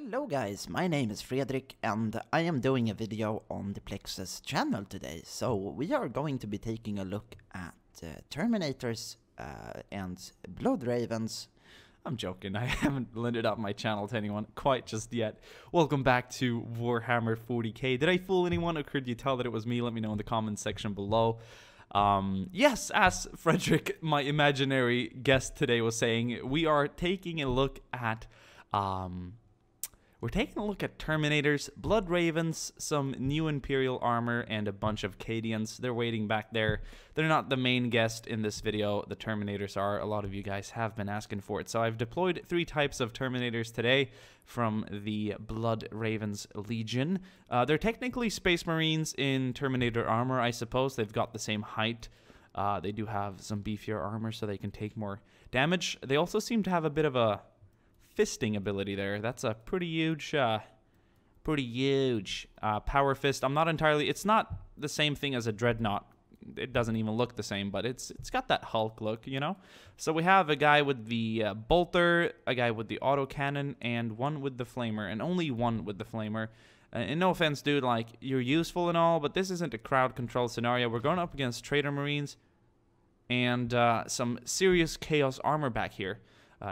Hello guys, my name is Fredrik and I am doing a video on Diplex's channel today. So we are going to be taking a look at Terminators and Blood Ravens. I'm joking, I haven't blended up my channel to anyone quite just yet. Welcome back to Warhammer 40k. Did I fool anyone or could you tell that it was me? Let me know in the comments section below. Yes, as Fredrik, my imaginary guest today, was saying, we are taking a look at Terminators, Blood Ravens, some new Imperial armor, and a bunch of Cadians. They're waiting back there. They're not the main guest in this video. The Terminators are. A lot of you guys have been asking for it. So I've deployed 3 types of Terminators today from the Blood Ravens Legion. They're technically Space Marines in Terminator armor, I suppose. They've got the same height. They do have some beefier armor so they can take more damage. They also seem to have a bit of a fisting ability there. That's a pretty huge power fist. I'm not entirely, it's not the same thing as a dreadnought. It doesn't even look the same, but it's got that Hulk look, you know. So we have a guy with the bolter, a guy with the autocannon, and one with the flamer, and only one with the flamer. And no offense, dude, like, you're useful and all, but this isn't a crowd control scenario. We're going up against Traitor Marines and some serious Chaos armor back here.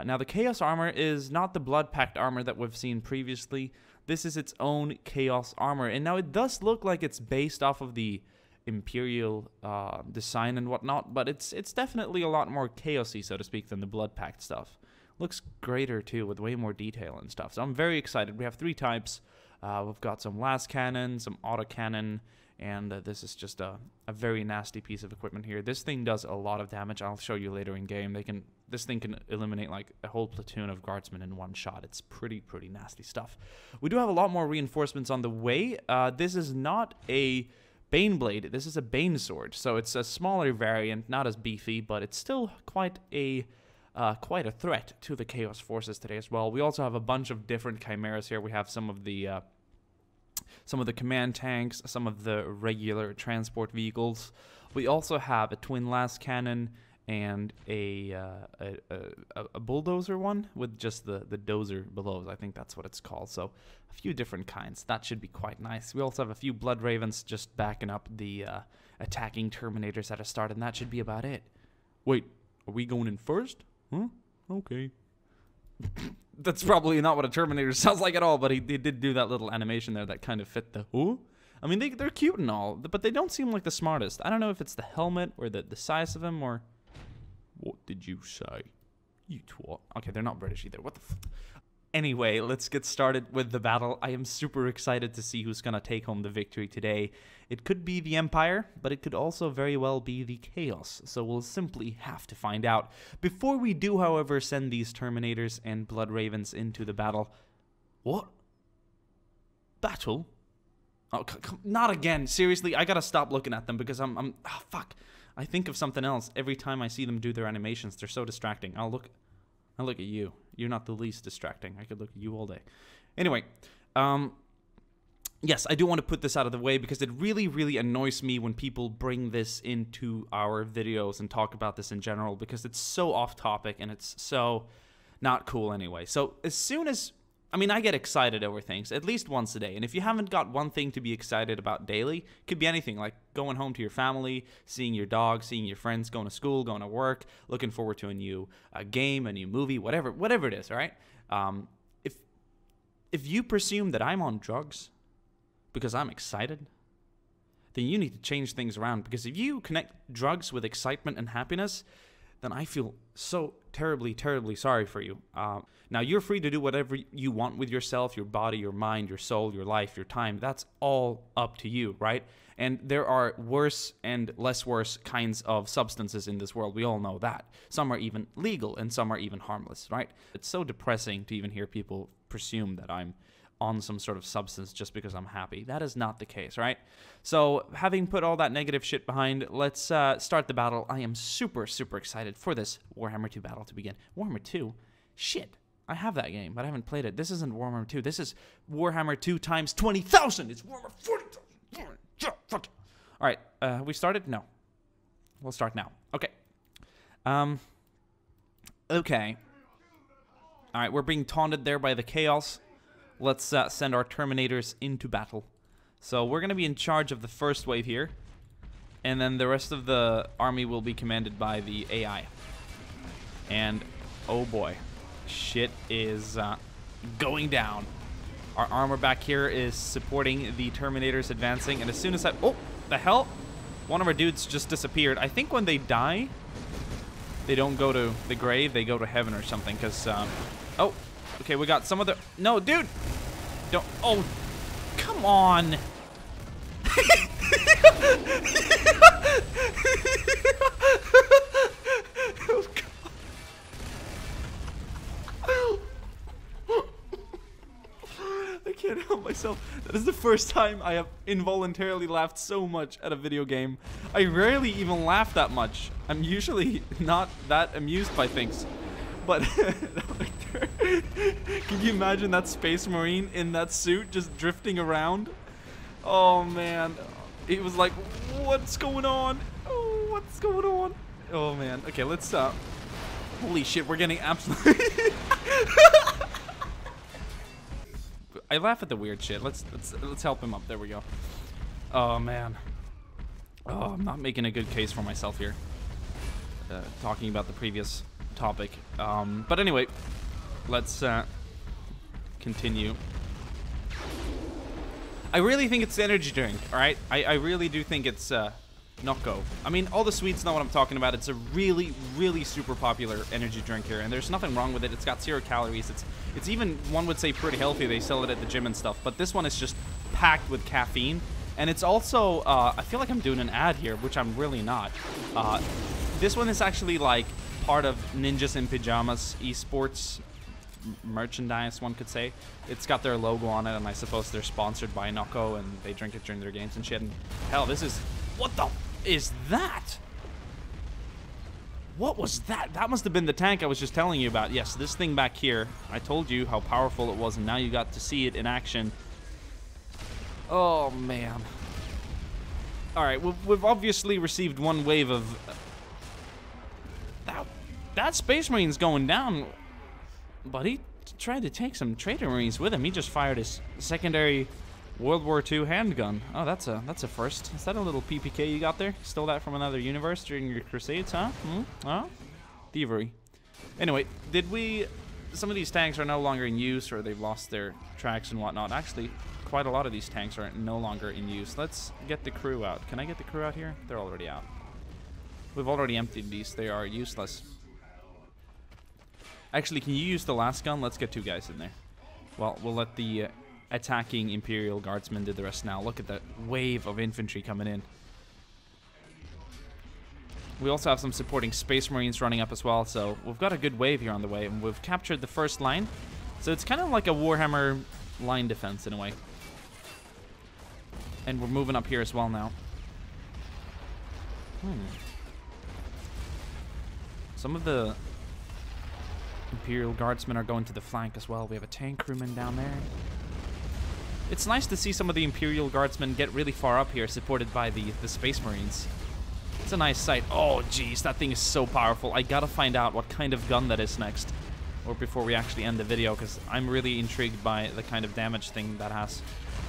Now, the Chaos armor is not the Blood Pact armor that we've seen previously. This is its own Chaos armor. And now it does look like it's based off of the Imperial design and whatnot, but it's definitely a lot more Chaosy, so to speak, than the Blood Pact stuff. Looks greater, too, with way more detail and stuff. So I'm very excited. We have 3 types. We've got some Las Cannon, some Autocannon, and this is just a very nasty piece of equipment here. This thing does a lot of damage. I'll show you later in game. This thing can eliminate like a whole platoon of guardsmen in one shot. It's pretty nasty stuff. We do have a lot more reinforcements on the way. This is not a Bane Blade. This is a Bane Sword. So it's a smaller variant, not as beefy, but it's still quite a threat to the Chaos forces today as well. We also have a bunch of different chimeras here. We have some of the command tanks, some of the regular transport vehicles. We also have a twin Las Cannon and a bulldozer one with just the dozer below. I think that's what it's called. So a few different kinds. That should be quite nice. We also have a few Blood Ravens just backing up the attacking Terminators at a start, and that should be about it. Wait, are we going in first? Huh? Okay. That's probably not what a Terminator sounds like at all, but he did do that little animation there that kind of fit the who. I mean, they're cute and all, but they don't seem like the smartest. I don't know if it's the helmet or the size of him or... What did you say? You twat. Okay, they're not British either. What the f... Anyway, let's get started with the battle. I am super excited to see who's going to take home the victory today. It could be the Empire, but it could also very well be the Chaos, so we'll simply have to find out. Before we do, however, send these Terminators and Blood Ravens into the battle... What? Battle? Oh, not again. Seriously, I gotta stop looking at them because oh, fuck. I think of something else every time I see them do their animations. They're so distracting. I'll look at you. You're not the least distracting. I could look at you all day. Anyway, yes, I do want to put this out of the way because it really annoys me when people bring this into our videos and talk about this in general because it's so off topic and it's so not cool anyway. So as soon as... I mean, I get excited over things at least once a day. And if you haven't got one thing to be excited about daily, it could be anything like going home to your family, seeing your dog, seeing your friends, going to school, going to work, looking forward to a new game, a new movie, whatever it is, all right? If you presume that I'm on drugs because I'm excited, then you need to change things around. Because if you connect drugs with excitement and happiness, then I feel so terribly sorry for you. Now, you're free to do whatever you want with yourself, your body, your mind, your soul, your life, your time. That's all up to you, right? And there are worse and less worse kinds of substances in this world. We all know that. Some are even legal and some are even harmless, right? It's so depressing to even hear people presume that I'm on some sort of substance just because I'm happy. That is not the case, right? So, having put all that negative shit behind, let's start the battle. I am super excited for this Warhammer 2 battle to begin. Warhammer 2? Shit. I have that game, but I haven't played it. This isn't Warhammer 2. This is Warhammer 2 times 20,000. It's Warhammer 40,000. Fuck. All right, we started? No. We'll start now. Okay. Okay. All right, we're being taunted there by the Chaos. let's send our Terminators into battle. So we're going to be in charge of the first wave here. And then the rest of the army will be commanded by the AI. And, oh boy, shit is going down. Our armor back here is supporting the Terminators advancing. And as soon as I... Oh, the hell? One of our dudes just disappeared. I think when they die, they don't go to the grave. They go to heaven or something. Because, oh, okay, we got some other... No, dude! Don't... Oh, come on! Oh, God. I can't help myself. That is the first time I have involuntarily laughed so much at a video game. I rarely even laugh that much. I'm usually not that amused by things. But can you imagine that Space Marine in that suit just drifting around? Oh man, it was like, what's going on? Oh, what's going on? Oh man. Okay, let's stop. Holy shit, we're getting absolutely. I laugh at the weird shit. Let's help him up. There we go. Oh man. Oh, I'm not making a good case for myself here. Talking about the previous topic. But anyway, let's continue. I really think it's the energy drink, alright? I really do think it's Nocco. I mean, all the Swedes know what I'm talking about. It's a really, really super popular energy drink here, and there's nothing wrong with it. It's got 0 calories. It's even, one would say, pretty healthy. They sell it at the gym and stuff. But this one is just packed with caffeine. And it's also, I feel like I'm doing an ad here, which I'm really not. This one is actually, like, part of Ninjas in Pajamas esports merchandise, one could say. It's got their logo on it, and I suppose they're sponsored by Nocco, and they drink it during their games and shit. And hell, this is... What the... is that? What was that? That must have been the tank I was just telling you about. Yes, this thing back here. I told you how powerful it was, and now you got to see it in action. Oh, man. Alright, we've obviously received one wave of... That Space Marine's going down, but he tried to take some Trader Marines with him. He just fired his secondary World War II handgun. Oh, that's a first. Is that a little PPK you got there? Stole that from another universe during your crusades, huh? Huh? Thievery. Anyway, some of these tanks are no longer in use, or they've lost their tracks and whatnot. Actually, quite a lot of these tanks are no longer in use. Let's get the crew out. Can I get the crew out here? They're already out. We've already emptied these. They are useless. Actually, can you use the last gun? Let's get 2 guys in there. Well, we'll let the attacking Imperial Guardsmen do the rest now. Look at that wave of infantry coming in. We also have some supporting Space Marines running up as well, so we've got a good wave here on the way, and we've captured the first line. So it's kind of like a Warhammer line defense in a way. And we're moving up here as well now. Some of the Imperial Guardsmen are going to the flank as well. We have a tank crewman down there. It's nice to see some of the Imperial Guardsmen get really far up here, supported by the Space Marines. It's a nice sight. Oh, jeez, that thing is so powerful. I gotta find out what kind of gun that is next, or before we actually end the video, because I'm really intrigued by the kind of damage thing that has,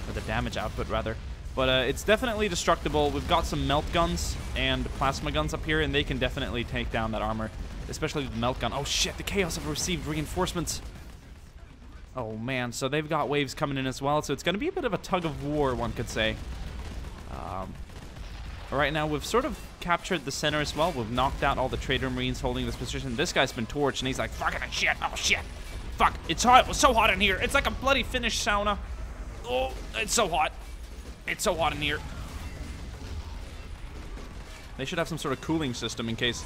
or the damage output, rather. But it's definitely destructible. We've got some melt guns and plasma guns up here, and they can definitely take down that armor. Especially the melt gun. Oh shit, the Chaos have received reinforcements. Oh man, so they've got waves coming in as well, so it's going to be a bit of a tug of war, one could say. Right now, we've sort of captured the center as well. We've knocked out all the Trader Marines holding this position. This guy's been torched, and he's like, fucking shit, oh shit. Fuck, it's hot, it's so hot in here. It's like a bloody Finnish sauna. Oh, it's so hot. It's so hot in here. They should have some sort of cooling system in case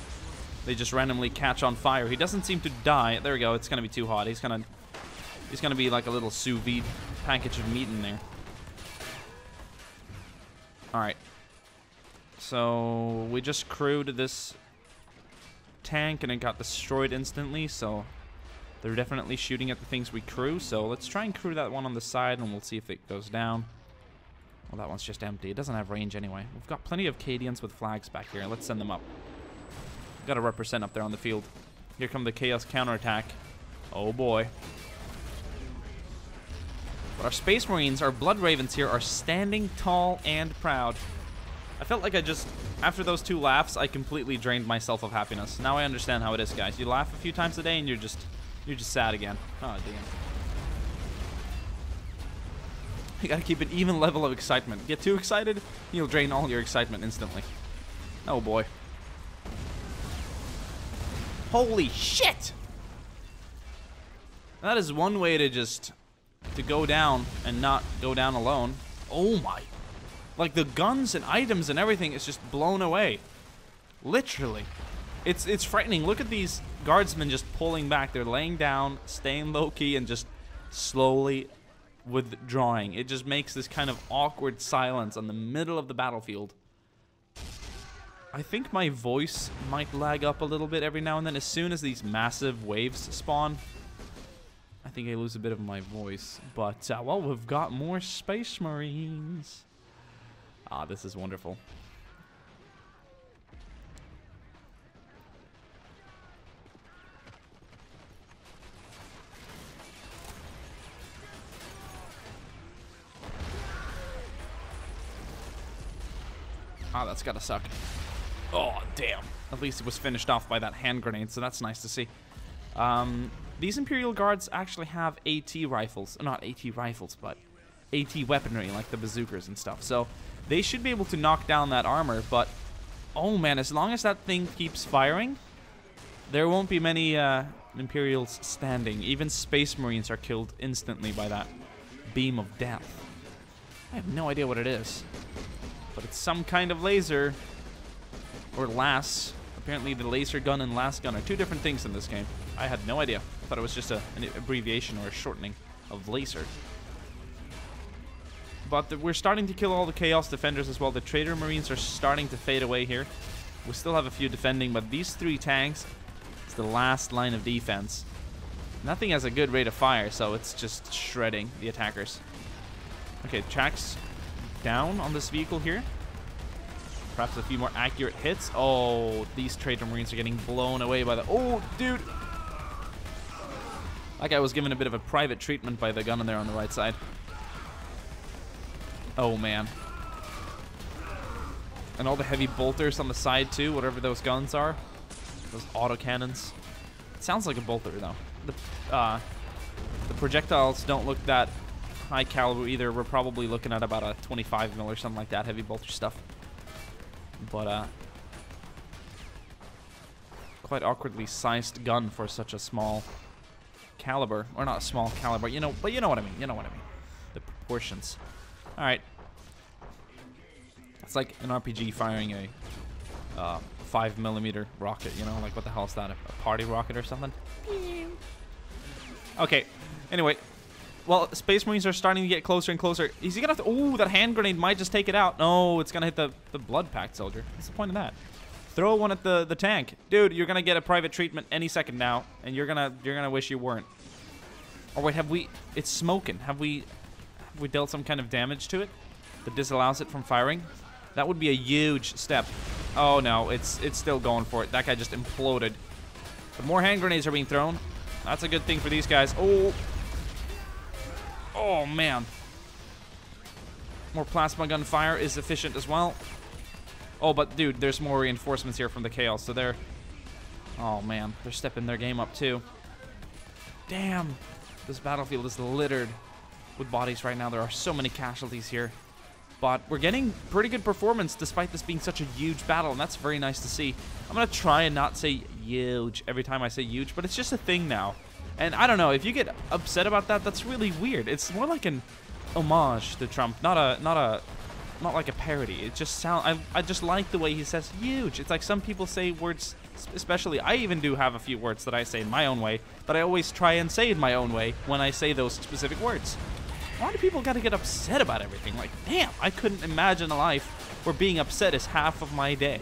they just randomly catch on fire. He doesn't seem to die. There we go. It's gonna be too hot. He's gonna be like a little sous vide package of meat in there. All right. So we just crewed this tank and it got destroyed instantly. So they're definitely shooting at the things we crew. So let's try and crew that one on the side, and we'll see if it goes down. Well, that one's just empty. It doesn't have range anyway. We've got plenty of Cadians with flags back here. Let's send them up. Got to represent up there on the field. Here come the Chaos counterattack. Oh boy. our Space Marines, our Blood Ravens here are standing tall and proud. I felt like after those 2 laughs, I completely drained myself of happiness. Now I understand how it is, guys. You laugh a few times a day and you're just sad again. Oh, damn. You gotta keep an even level of excitement. Get too excited, you'll drain all your excitement instantly. Oh boy. Holy shit! That is one way to go down and not go down alone. Oh my. Like the guns and items and everything is just blown away. Literally. It's frightening. Look at these guardsmen just pulling back. They're laying down, staying low-key, and just slowly withdrawing. It just makes this kind of awkward silence on the middle of the battlefield. I think my voice might lag up a little bit every now and then. As soon as these massive waves spawn, I think I lose a bit of my voice. But, well, we've got more Space Marines. Ah, this is wonderful. Ah, that's gotta suck. Oh, damn. At least it was finished off by that hand grenade, so that's nice to see. These Imperial Guards actually have AT rifles. Not AT rifles, but AT weaponry, like the bazookas and stuff. So they should be able to knock down that armor, but oh man, as long as that thing keeps firing, there won't be many Imperials standing. Even Space Marines are killed instantly by that beam of death. I have no idea what it is, but it's some kind of laser. Or LAS. Apparently the laser gun and LAS gun are 2 different things in this game. I had no idea. I thought it was just an abbreviation or a shortening of laser. But we're starting to kill all the Chaos Defenders as well. The Traitor Marines are starting to fade away here. We still have a few defending, but these 3 tanks, it's the last line of defense. Nothing has a good rate of fire, so it's just shredding the attackers. Okay, tracks down on this vehicle here. Perhaps a few more accurate hits. Oh, these Traitor Marines are getting blown away by the... Oh, dude! That guy was given a bit of a private treatment by the gun in there on the right side. Oh, man. And all the heavy bolters on the side, too, whatever those guns are. Those autocannons. It sounds like a bolter, though. The projectiles don't look that high caliber either. We're probably looking at about a 25 mil or something like that, heavy bolter stuff. But, quite awkwardly sized gun for such a small caliber. Or not small caliber, you know, but you know what I mean. You know what I mean. The proportions. Alright. It's like an RPG firing a 5mm rocket, you know? Like, what the hell is that? A party rocket or something? Okay. Anyway. Well, Space Marines are starting to get closer and closer. Is he gonna have to... Ooh, that hand grenade might just take it out. No, it's gonna hit the blood-packed soldier. What's the point of that? Throw one at the tank. Dude, you're gonna get a private treatment any second now, and you're gonna wish you weren't. Or wait, have we... It's smoking. Have we dealt some kind of damage to it that disallows it from firing? That would be a huge step. Oh, no. It's still going for it. That guy just imploded. But more hand grenades are being thrown. That's a good thing for these guys. Oh... Oh, man. More plasma gun fire is efficient as well. Oh, but, dude, there's more reinforcements here from the Chaos, so they're... Oh, man. They're stepping their game up, too. Damn. This battlefield is littered with bodies right now. There are so many casualties here. But we're getting pretty good performance despite this being such a huge battle, and that's very nice to see. I'm going to try and not say huge every time I say huge, but it's just a thing now. And I don't know, if you get upset about that, that's really weird. It's more like an homage to Trump, not like a parody. It just I just like the way he says huge. It's like some people say words, especially I even do have a few words that I say in my own way, but I always try and say it my own way when I say those specific words. Why do people gotta get upset about everything? Like, damn, I couldn't imagine a life where being upset is half of my day.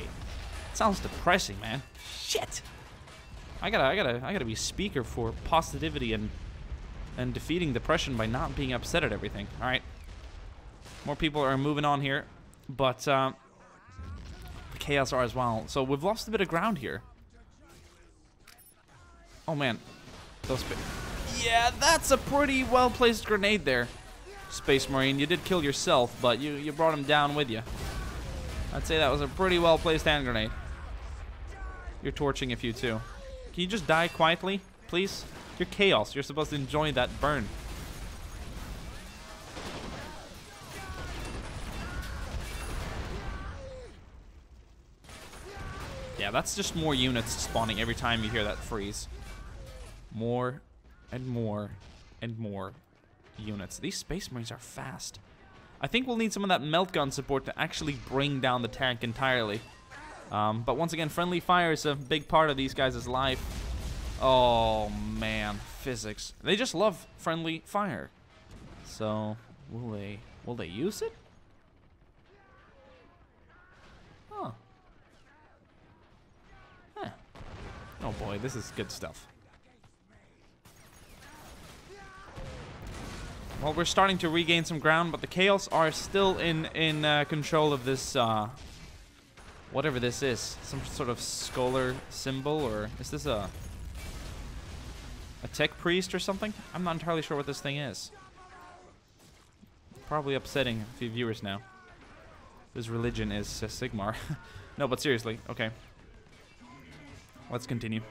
It sounds depressing, man. Shit. I gotta be a speaker for positivity and defeating depression by not being upset at everything. All right, more people are moving on here, but the Chaos are as well. So we've lost a bit of ground here. Oh man, those. Yeah, that's a pretty well placed grenade there. Space Marine. You did kill yourself, but you brought him down with you. I'd say that was a pretty well-placed hand grenade. You're torching a few, too. Can you just die quietly, please? You're Chaos. You're supposed to enjoy that burn. Yeah, that's just more units spawning every time you hear that freeze. More and more and more units. These Space Marines are fast. I think we'll need some of that melt gun support to actually bring down the tank entirely. But once again, friendly fire is a big part of these guys' life. Oh, man. Physics. They just love friendly fire. So, will they use it? Huh. Huh. Oh, boy. This is good stuff. Well, we're starting to regain some ground, but the Chaos are still in control of this, whatever this is. Some sort of scholar symbol, or is this a tech priest or something? I'm not entirely sure what this thing is. Probably upsetting a few viewers now. This religion is Sigmar. No, but seriously, okay. Let's continue.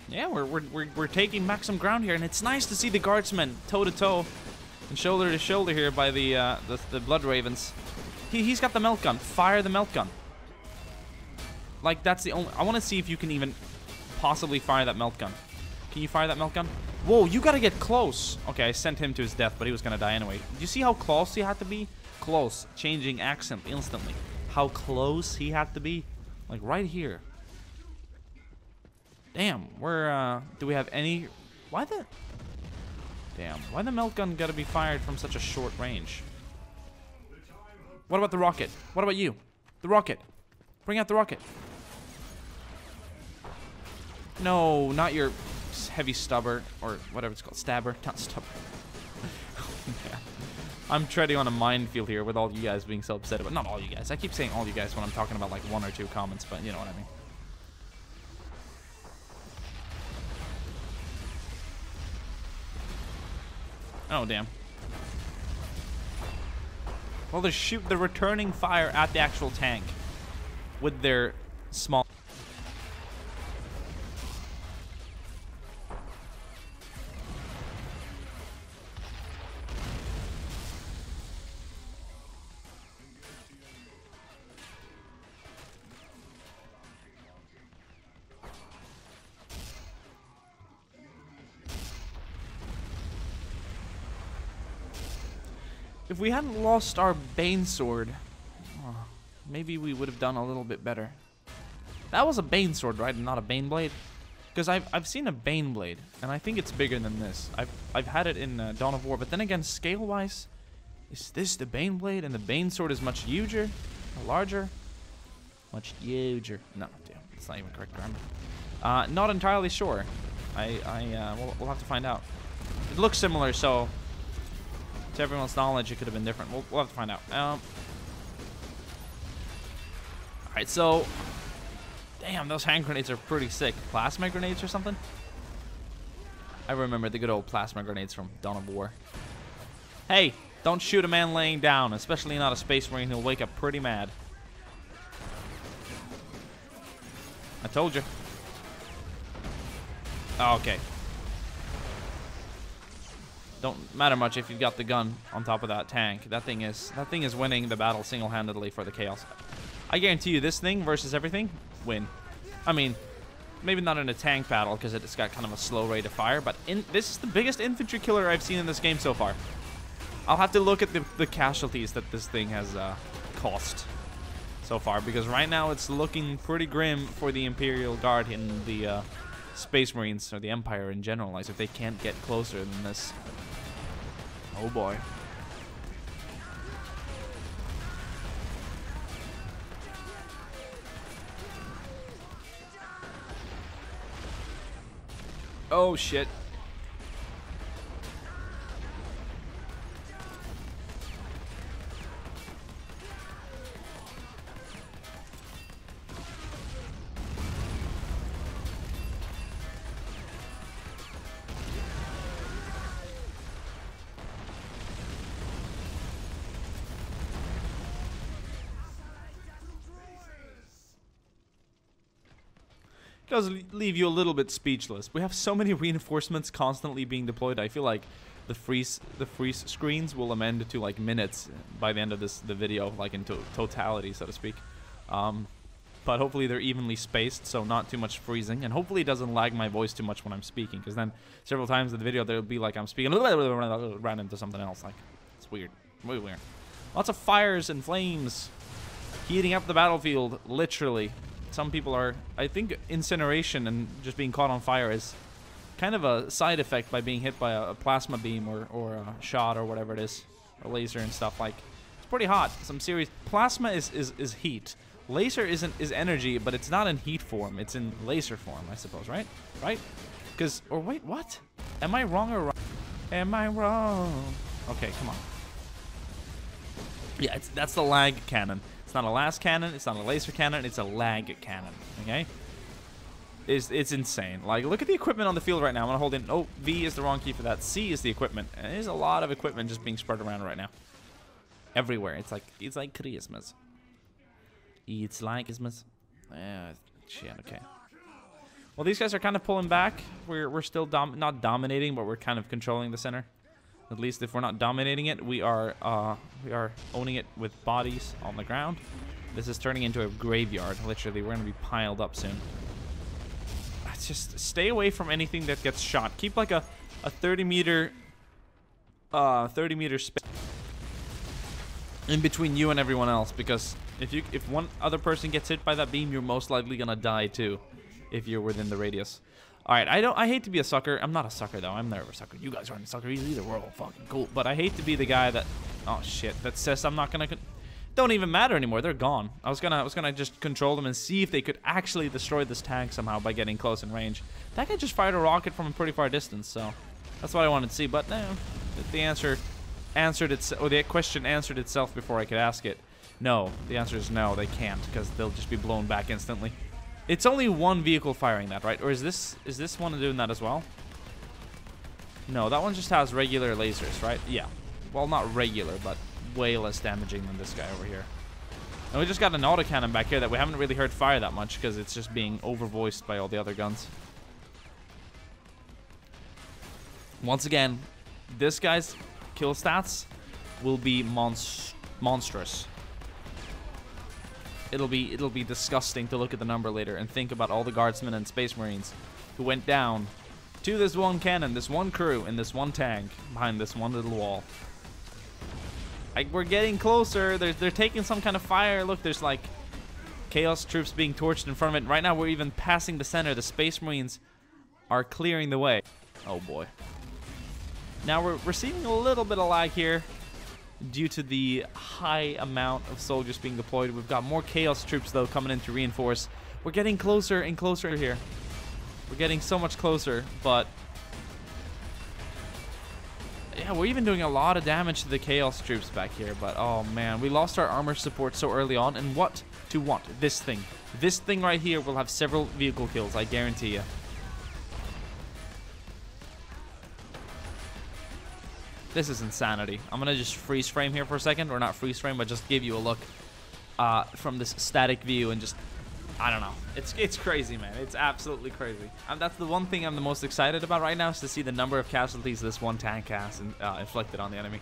Yeah, we're taking back some ground here, and it's nice to see the guardsmen toe to toe and shoulder to shoulder here by the blood ravens. He's got the melt gun. Fire the melt gun. Like, that's the only. I want to see if you can even possibly fire that melt gun. Can you fire that melt gun? Whoa, you gotta get close. Okay, I sent him to his death, but he was gonna die anyway. Do you see how close he had to be? Close. Changing accent instantly. How close he had to be? Like right here. Damn, do we have any... Why the melt gun gotta be fired from such a short range? What about the rocket? What about you? The rocket. Bring out the rocket. No, not your heavy stubber, or whatever it's called. Stabber, not stubber. Yeah. I'm treading on a minefield here with all you guys being so upset about... Not all you guys. I keep saying all you guys when I'm talking about like one or two comments, but you know what I mean. Oh, damn. Well, they're returning fire at the actual tank with their small... If we hadn't lost our Bane Sword, maybe we would have done a little bit better. That was a Bane Sword, right, and not a Bane Blade? Because I've seen a Bane Blade, and I think it's bigger than this. I've had it in Dawn of War, but then again, scale-wise, is this the Bane Blade? And the Bane Sword is much huger, larger, much huger. No, damn, it's not even correct grammar. Not entirely sure. We'll have to find out. It looks similar, so... To everyone's knowledge, it could have been different. We'll have to find out. Alright, so... Damn, those hand grenades are pretty sick. Plasma grenades or something? I remember the good old plasma grenades from Dawn of War. Hey, don't shoot a man laying down, especially not a Space Marine who'll wake up pretty mad. I told you. Oh, okay. Don't matter much if you've got the gun on top of that tank. That thing is winning the battle single-handedly for the Chaos. I guarantee you, this thing versus everything, win. I mean, maybe not in a tank battle because it's got kind of a slow rate of fire, but this is the biggest infantry killer I've seen in this game so far. I'll have to look at the casualties that this thing has cost so far, because right now it's looking pretty grim for the Imperial Guard and the Space Marines, or the Empire in general, as if they can't get closer than this. Oh boy. Oh shit. does leave you a little bit speechless. We have so many reinforcements constantly being deployed. I feel like the freeze screens will amend to like minutes by the end of the video, like in totality, so to speak. But hopefully they're evenly spaced, so not too much freezing, and hopefully it doesn't lag my voice too much when I'm speaking, because then several times in the video there'll be like I'm speaking ran into something else. Like, it's weird, really weird. Lots of fires and flames heating up the battlefield, literally. Some people are, I think, incineration and just being caught on fire is kind of a side effect by being hit by a plasma beam or a shot or whatever it is, or laser and stuff. Like, it's pretty hot. Some serious plasma is heat. Laser is energy, but it's not in heat form. It's in laser form, I suppose, right? Right? Because, or wait, what? Am I wrong or right? Am I wrong? Okay, come on. Yeah, that's the lag cannon. It's not a las cannon. It's not a laser cannon. It's a lag cannon. Okay? It's insane. Like, look at the equipment on the field right now. I'm gonna hold in. Oh, V is the wrong key for that. C is the equipment. And there's a lot of equipment just being spread around right now. Everywhere. It's like Christmas. It's like Christmas. Shit. Okay. Well, these guys are kind of pulling back. We're still not dominating, but we're kind of controlling the center. At least if we're not dominating it, we are owning it with bodies on the ground. This is turning into a graveyard. Literally, we're gonna be piled up soon. Just stay away from anything that gets shot. Keep like a 30-meter space in between you and everyone else, because if one other person gets hit by that beam, you're most likely gonna die too if you're within the radius. All right, I hate to be a sucker. I'm not a sucker though. I'm never a sucker. You guys aren't a sucker either. We're all fucking cool. But I hate to be the guy that, oh shit, that says I'm not gonna. Don't even matter anymore. They're gone. I was gonna just control them and see if they could actually destroy this tank somehow by getting close in range. That guy just fired a rocket from a pretty far distance, so that's what I wanted to see. But no, the question answered itself before I could ask it. No, the answer is no. They can't, because they'll just be blown back instantly. It's only one vehicle firing that, right? Or is this one doing that as well? No, that one just has regular lasers, right? Yeah. Well, not regular, but way less damaging than this guy over here. And we just got an autocannon back here that we haven't really heard fire that much because it's just being overvoiced by all the other guns. Once again, this guy's kill stats will be monstrous. It'll be disgusting to look at the number later and think about all the guardsmen and space marines who went down to this one cannon, this one crew, and this one tank behind this one little wall. Like, we're getting closer. They're taking some kind of fire. Look, there's like chaos troops being torched in front of it. Right now, we're even passing the center. The space marines are clearing the way. Oh boy. Now we're seeing a little bit of lag here due to the high amount of soldiers being deployed. We've got more chaos troops though coming in to reinforce. We're getting closer and closer here. We're getting so much closer, but yeah, we're even doing a lot of damage to the chaos troops back here. But oh man, we lost our armor support so early on. And what to want? This thing right here will have several vehicle kills, I guarantee you. This is insanity. I'm gonna just freeze frame here for a second, or not freeze frame, but just give you a look from this static view and just, I don't know. It's crazy, man. It's absolutely crazy. And that's the one thing I'm the most excited about right now, is to see the number of casualties this one tank has inflicted on the enemy.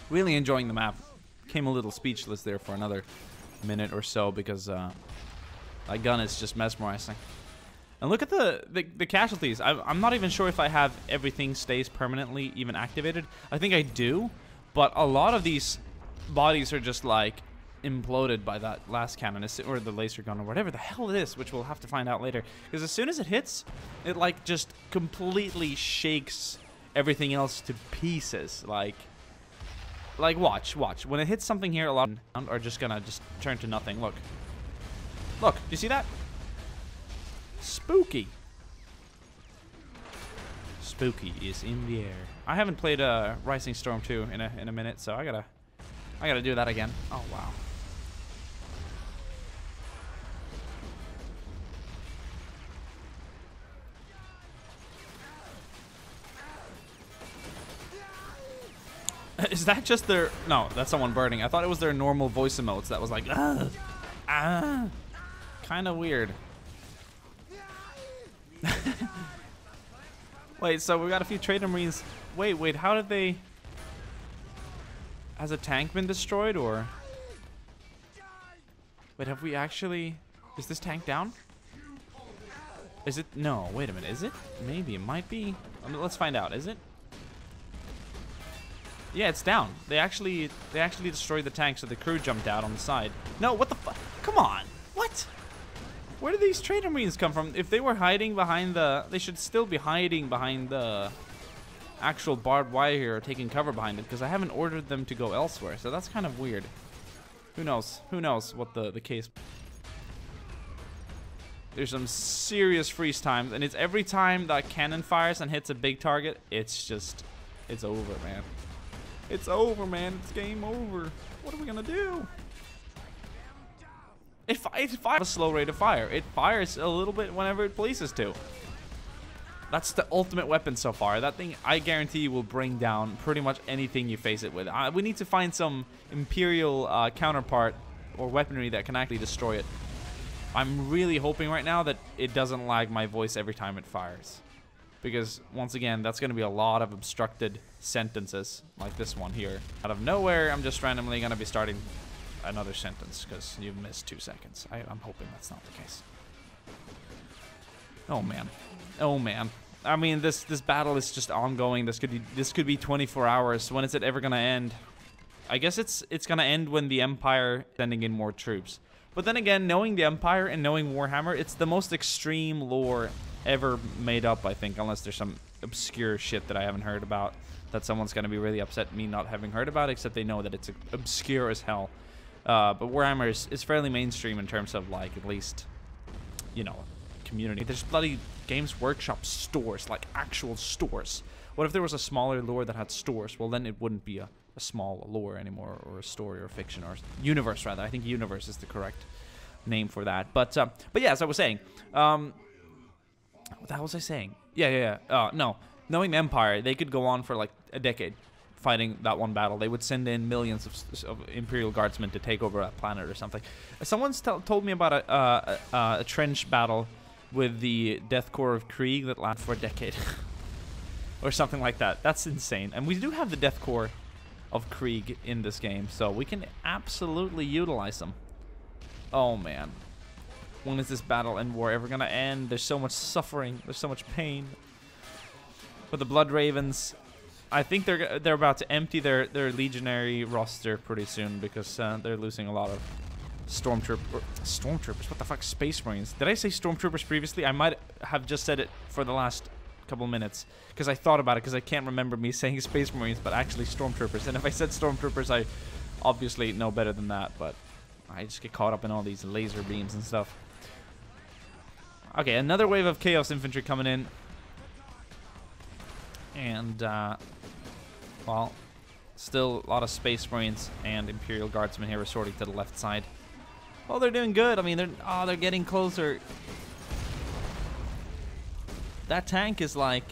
Really enjoying the map. Came a little speechless there for another minute or so because that gun is just mesmerizing. And look at the casualties. I'm not even sure if I have everything stays permanently even activated. I think I do, but a lot of these bodies are just like imploded by that last cannon, or the laser gun, or whatever the hell it is, which we'll have to find out later. Because as soon as it hits, it like just completely shakes everything else to pieces. Like watch. When it hits something here, a lot are just gonna just turn to nothing. Look. Do you see that? Spooky. Spooky is in the air. I haven't played Rising Storm 2 in a minute, so I gotta do that again. Oh wow. Is that just their... No, that's someone burning. I thought it was their normal voice emotes that was like, kind of weird. Wait, so we got a few Trader Marines. Wait, how did they... Has a tank been destroyed, or... Wait, have we actually... Is this tank down? Is it... No, wait a minute, is it? Maybe, it might be. Let's find out, is it? Yeah, it's down. They actually destroyed the tank, so the crew jumped out on the side. No, what the fuck? Come on. What? Where did these Trader Marines come from? If they were hiding behind the... They should still be hiding behind the actual barbed wire here, or taking cover behind it, because I haven't ordered them to go elsewhere, so that's kind of weird. Who knows? Who knows what the case... There's some serious freeze times, and it's every time that cannon fires and hits a big target, it's just... It's over, man. It's over, man. It's game over. What are we gonna do? It fires a slow rate of fire. It fires a little bit whenever it pleases to. That's the ultimate weapon so far. That thing, I guarantee you, will bring down pretty much anything you face it with. We need to find some Imperial counterpart or weaponry that can actually destroy it. I'm really hoping right now that it doesn't lag my voice every time it fires. Because, once again, that's going to be a lot of obstructed sentences, like this one here. Out of nowhere, I'm just randomly going to be starting another sentence, because you've missed 2 seconds. I'm hoping that's not the case. Oh, man. Oh, man. I mean, this battle is just ongoing. This could be 24 hours. When is it ever going to end? I guess it's going to end when the Empire is sending in more troops. But then again, knowing the Empire and knowing Warhammer, it's the most extreme lore ever made up, I think, unless there's some obscure shit that I haven't heard about that someone's going to be really upset me not having heard about, except they know that it's obscure as hell. But Warhammer is fairly mainstream in terms of, like, at least, you know, community. There's bloody Games Workshop stores, like actual stores. What if there was a smaller lore that had stores? Well, then it wouldn't be a small lore anymore, or a story, or fiction, or universe, rather. I think universe is the correct name for that. But yeah, as I was saying, what the hell was I saying? Yeah. No. Knowing the Empire, they could go on for like a decade fighting that one battle. They would send in millions of Imperial Guardsmen to take over that planet or something. Someone's told me about a trench battle with the Death Corps of Krieg that lasted for a decade. Or something like that. That's insane. And we do have the Death Corps of Krieg in this game, so we can absolutely utilize them. Oh, man. When is this battle and war ever gonna end? There's so much suffering. There's so much pain. But the Blood Ravens, I think they're about to empty their legionary roster pretty soon, because they're losing a lot of stormtroopers. What the fuck? Space Marines. Did I say stormtroopers previously? I might have just said it for the last couple minutes, because I thought about it, because I can't remember me saying Space Marines, but actually stormtroopers. And if I said stormtroopers, I obviously know better than that, but I just get caught up in all these laser beams and stuff. Okay, another wave of Chaos Infantry coming in. And, well, still a lot of Space Marines and Imperial Guardsmen here resorting to the left side. Well, they're doing good. I mean, they're getting closer. That tank is, like,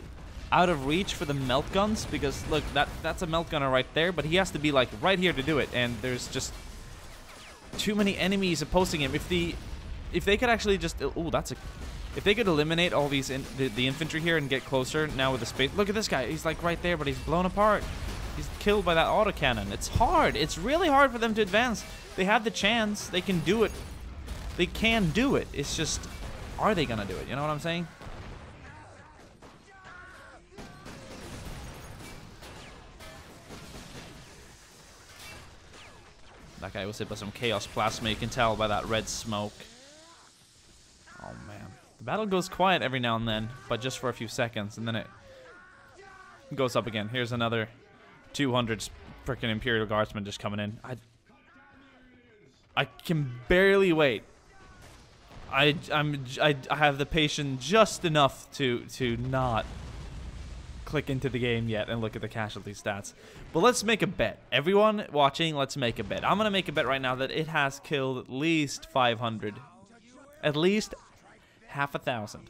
out of reach for the melt guns, because, look, that's a melt gunner right there, but he has to be, like, right here to do it, and there's just too many enemies opposing him. If they could actually just... Ooh, if they could eliminate all these the infantry here and get closer now with the space... Look at this guy. He's, like, right there, but he's blown apart. He's killed by that autocannon. It's hard. It's really hard for them to advance. They have the chance. They can do it. They can do it. It's just... Are they gonna do it? You know what I'm saying? guy was hit by some Chaos Plasma. You can tell by that red smoke. Oh, man. The battle goes quiet every now and then, but just for a few seconds, and then it goes up again. Here's another 200 freaking Imperial Guardsmen just coming in. I can barely wait. I have the patience just enough to not click into the game yet and look at the casualty stats. But let's make a bet. Everyone watching, let's make a bet. I'm gonna make a bet right now that it has killed at least 500, at least half a thousand.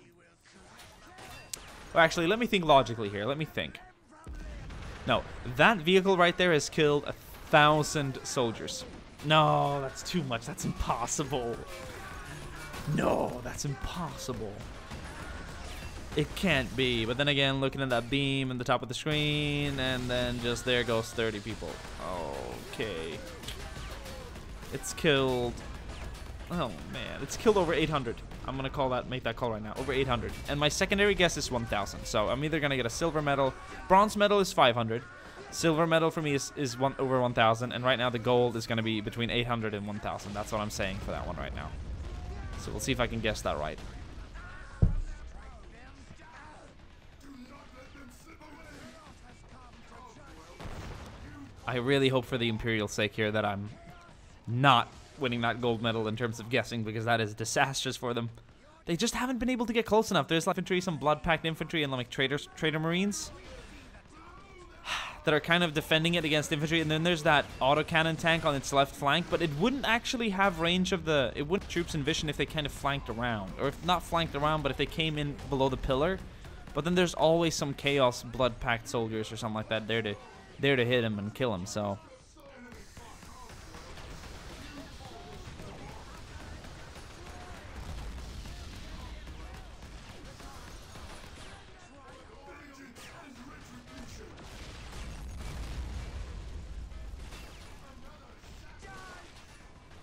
Well, actually, let me think logically here. Let me think. No, that vehicle right there has killed 1,000 soldiers. No, that's too much. That's impossible. No, that's impossible. It can't be. But then again, looking at that beam in the top of the screen, and then just there goes 30 people. Okay. It's killed. Oh man, it's killed over 800. I'm gonna make that call right now. Over 800. And my secondary guess is 1,000. So I'm either gonna get a silver medal. Bronze medal is 500. Silver medal for me is over 1,000. And right now the gold is gonna be between 800 and 1,000. That's what I'm saying for that one right now. So we'll see if I can guess that right. I really hope for the Imperial's sake here that I'm not winning that gold medal in terms of guessing, because that is disastrous for them. They just haven't been able to get close enough. There's like infantry, some blood-packed infantry, and like trader marines that are kind of defending it against infantry. And then there's that autocannon tank on its left flank, but it wouldn't actually have range of the... It wouldn't troops in vision if they kind of flanked around. Or if not flanked around, but if they came in below the pillar. But then there's always some chaos blood-packed soldiers or something like that there to hit him and kill him, so...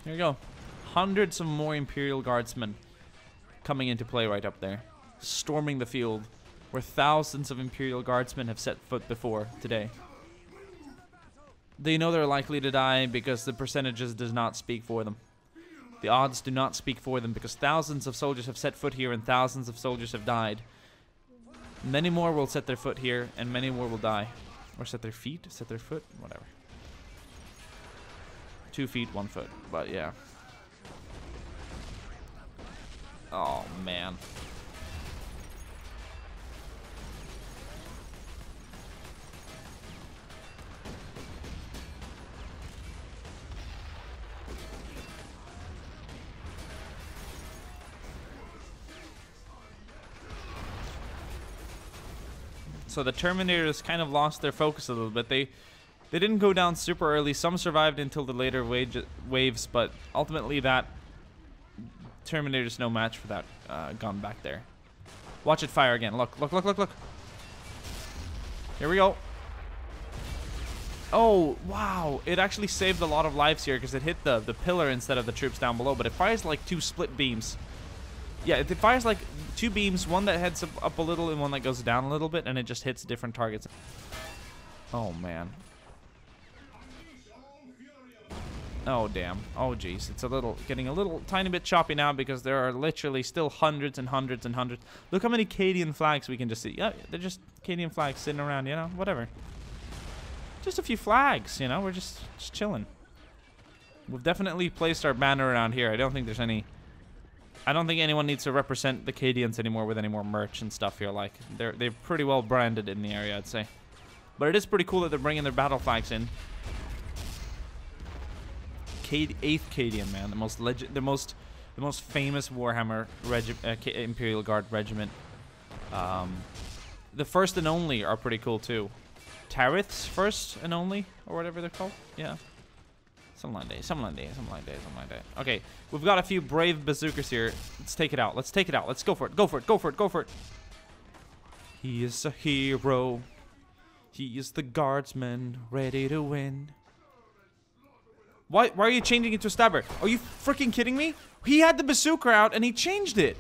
Here we go. Hundreds of more Imperial Guardsmen coming into play right up there. Storming the field where thousands of Imperial Guardsmen have set foot before today. They know they're likely to die because the percentages does not speak for them. The odds do not speak for them because thousands of soldiers have set foot here and thousands of soldiers have died. Many more will set their foot here and many more will die. Or set their feet, set their foot, whatever. 2 feet, 1 foot, but yeah. Oh, man. So the Terminators kind of lost their focus a little bit. They didn't go down super early. Some survived until the later waves, but ultimately that Terminator's no match for that gun back there. Watch it fire again. Look, look, look, look, look. Here we go. Oh, wow. It actually saved a lot of lives here because it hit the pillar instead of the troops down below, but it fires like 2 split beams. Yeah, it fires like 2 beams, one that heads up a little and one that goes down a little bit, and it just hits different targets. Oh, man. Oh, damn. Oh, jeez. It's getting a little tiny bit choppy now because there are literally still hundreds and hundreds and hundreds. Look how many Cadian flags we can just see. Yeah, they're just Cadian flags sitting around, you know, whatever. Just a few flags, you know, we're just chilling. We've definitely placed our banner around here. I don't think anyone needs to represent the Cadians anymore with any more merch and stuff here. Like, they're pretty well branded in the area, I'd say. But it is pretty cool that they're bringing their battle flags in. 8th Cadian, man, the most famous Warhammer Imperial Guard regiment. The first and only are pretty cool too. Tarith's first and only, or whatever they're called. Yeah, something like that. Okay, we've got a few brave bazookas here. Let's take it out. Let's take it out. Let's go for it. Go for it. Go for it. Go for it. He is a hero. He is the guardsman, ready to win. Why are you changing it to a stabber? Are you freaking kidding me? He had the bazooka out and he changed it.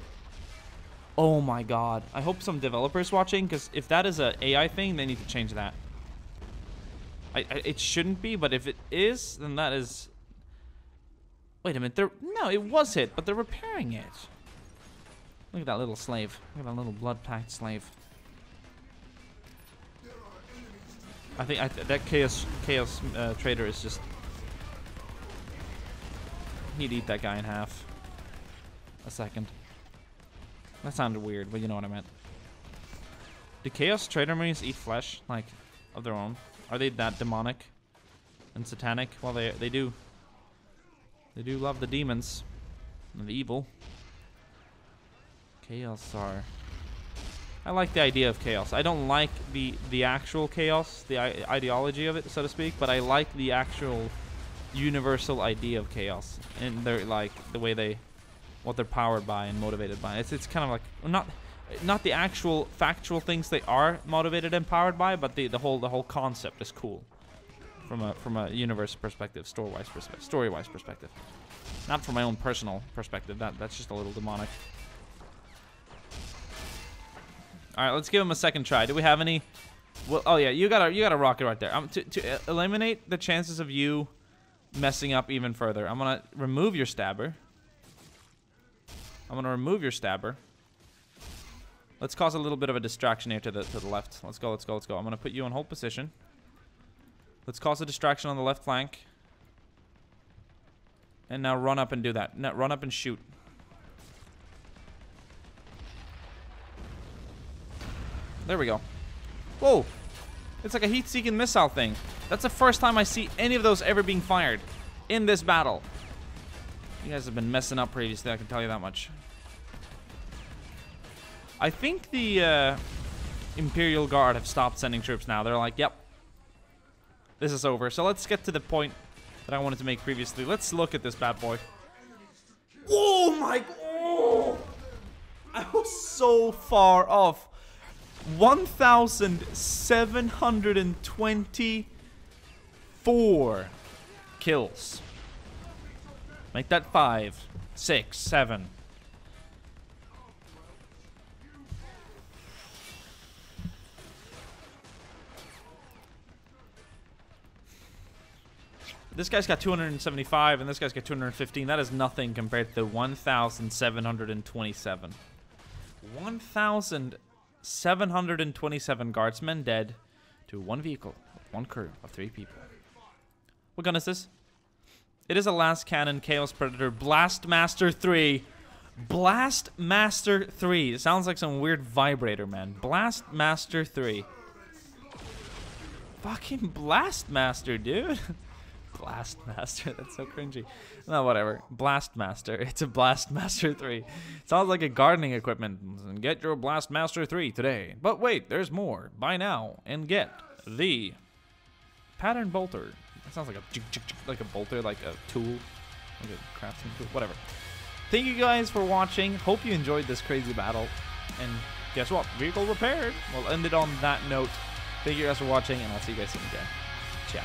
Oh my god. I hope some developers watching, because if that is a AI thing, they need to change that. It shouldn't be, but if it is, then that is Wait a minute. No, it was hit, but they're repairing it. Look at that little slave. Look at that little blood-packed slave. I think that chaos trader is just... He'd eat that guy in half. A second. That sounded weird, but you know what I meant. Do chaos trader marines eat flesh, like, of their own? Are they that demonic and satanic? Well, they do. They do love the demons and the evil. Chaos are... I like the idea of chaos. I don't like the actual chaos, the ideology of it, so to speak, but I like the actual universal idea of chaos. And they're like the way what they're powered by and motivated by. It's kind of like not the actual factual things they are motivated and powered by, but the whole concept is cool from a universe perspective, story-wise perspective. Not from my own personal perspective. That's just a little demonic. All right, let's give him a second try. Do we have any? Well, oh yeah, you got a rocket right there. To eliminate the chances of you messing up even further, I'm gonna remove your stabber. Let's cause a little bit of a distraction here to the left. Let's go. I'm gonna put you in hold position. Let's cause a distraction on the left flank. And now run up and do that. Now run up and shoot. There we go. Whoa! It's like a heat-seeking missile thing. That's the first time I see any of those ever being fired in this battle. You guys have been messing up previously, I can tell you that much. I think the Imperial Guard have stopped sending troops now. They're like, yep, this is over. So let's get to the point that I wanted to make previously. Let's look at this bad boy. Oh my god! Oh, I was so far off. 1,724 kills. Make that 5, 6, 7. This guy's got 275 and this guy's got 215. That is nothing compared to 1,727. 1,727 guardsmen dead to one vehicle, one crew of 3 people. What gun is this? It is a last cannon Chaos Predator Blastmaster 3. Blastmaster 3. It sounds like some weird vibrator, man. Blastmaster 3. Fucking Blastmaster, dude. Blastmaster. That's so cringy. No, whatever. Blastmaster. It's a Blastmaster 3. Sounds like a gardening equipment. Get your Blastmaster 3 today. But wait, there's more. Buy now and get the pattern bolter. It sounds like a bolter, like a tool, like a crafting tool, whatever. Thank you guys for watching. Hope you enjoyed this crazy battle. And guess what? Vehicle repaired. We'll end it on that note. Thank you guys for watching, and I'll see you guys soon again. Ciao.